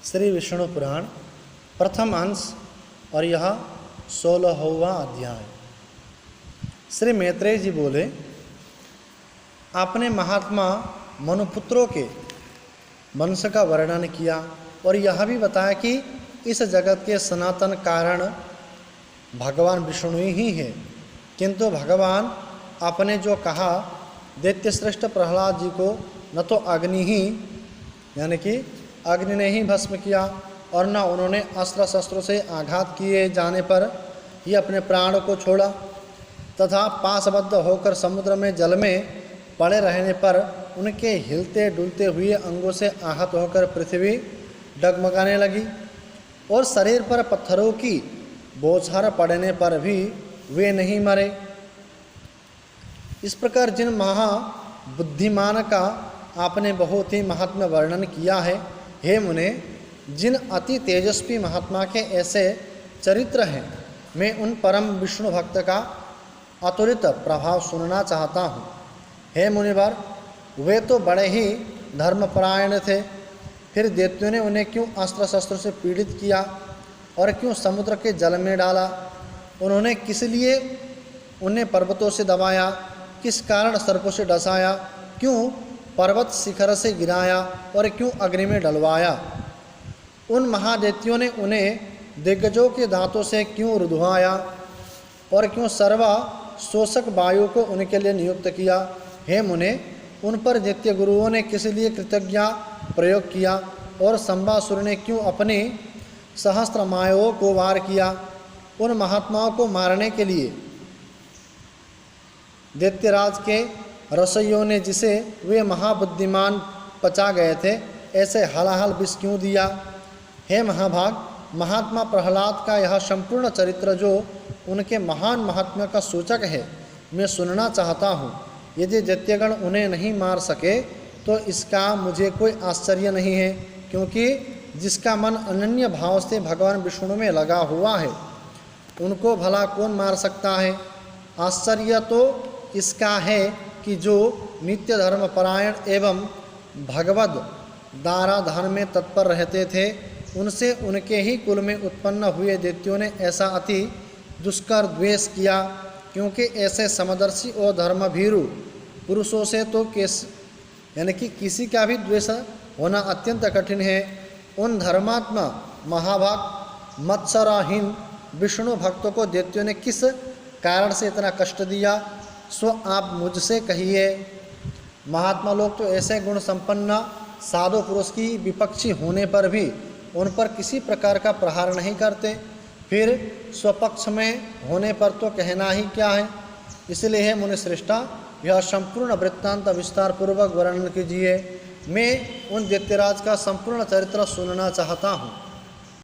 श्री विष्णु पुराण प्रथम अंश और यह 16वां अध्याय। श्री मैत्रेय जी बोले, आपने महात्मा मनुपुत्रों के वंश का वर्णन किया और यह भी बताया कि इस जगत के सनातन कारण भगवान विष्णु ही है, किंतु भगवान आपने जो कहा दैत्य श्रेष्ठ प्रहलाद जी को न तो अग्नि ही यानी कि अग्नि ने ही भस्म किया और न उन्होंने अस्त्र शस्त्रों से आघात किए जाने पर ही अपने प्राण को छोड़ा, तथा पाशबद्ध होकर समुद्र में जल में पड़े रहने पर उनके हिलते डुलते हुए अंगों से आहत होकर पृथ्वी डगमगाने लगी और शरीर पर पत्थरों की बौछार पड़ने पर भी वे नहीं मरे। इस प्रकार जिन महाबुद्धिमान का आपने बहुत ही महात्म्य वर्णन किया है, हे मुने, जिन अति तेजस्वी महात्मा के ऐसे चरित्र हैं, मैं उन परम विष्णु भक्त का अतुलित प्रभाव सुनना चाहता हूँ। हे मुनिवर, वे तो बड़े ही धर्मपरायण थे, फिर दैत्यों ने उन्हें क्यों अस्त्र शस्त्र से पीड़ित किया और क्यों समुद्र के जल में डाला? उन्होंने किस लिए उन्हें पर्वतों से दबाया, किस कारण सर्पों से डसाया, क्यों पर्वत शिखर से गिराया और क्यों अग्नि में डलवाया? उन महादैत्यों ने उन्हें दिग्गजों के दांतों से क्यों रुधवाया और क्यों सर्वा शोषक वायु को उनके लिए नियुक्त किया? हे मुने, उन पर दैत्य गुरुओं ने किस लिए कृतज्ञता प्रयोग किया और संबासुर ने क्यों अपनी सहस्त्र मायाओं को वार किया? उन महात्माओं को मारने के लिए दैत्यराज के रसोइयों ने, जिसे वे महाबुद्धिमान पचा गए थे, ऐसे हलाहल विष क्यों दिया? हे महाभाग, महात्मा प्रहलाद का यह संपूर्ण चरित्र जो उनके महान महात्म्य का सूचक है, मैं सुनना चाहता हूँ। यदि दैत्यगण उन्हें नहीं मार सके तो इसका मुझे कोई आश्चर्य नहीं है, क्योंकि जिसका मन अनन्य भाव से भगवान विष्णु में लगा हुआ है, उनको भला कौन मार सकता है? आश्चर्य तो इसका है कि जो नित्य धर्मपरायण एवं भगवद दाराधन में तत्पर रहते थे, उनसे उनके ही कुल में उत्पन्न हुए दैत्यों ने ऐसा अति दुष्कर द्वेष किया, क्योंकि ऐसे समदर्शी और धर्मभीरु पुरुषों से तो यानी कि किसी का भी द्वेष होना अत्यंत कठिन है। उन धर्मात्मा महाभाग मत्सरहीन विष्णु भक्तों को दैत्यों ने किस कारण से इतना कष्ट दिया, सो आप मुझसे कहिए। महात्मा लोग तो ऐसे गुण संपन्न साधु पुरुष की विपक्षी होने पर भी उन पर किसी प्रकार का प्रहार नहीं करते, फिर स्वपक्ष में होने पर तो कहना ही क्या है। इसलिए है मुनिश्रेष्ठा, यह संपूर्ण वृत्तांत विस्तार पूर्वक वर्णन कीजिए। मैं उन दैत्यराज का संपूर्ण चरित्र सुनना चाहता हूँ।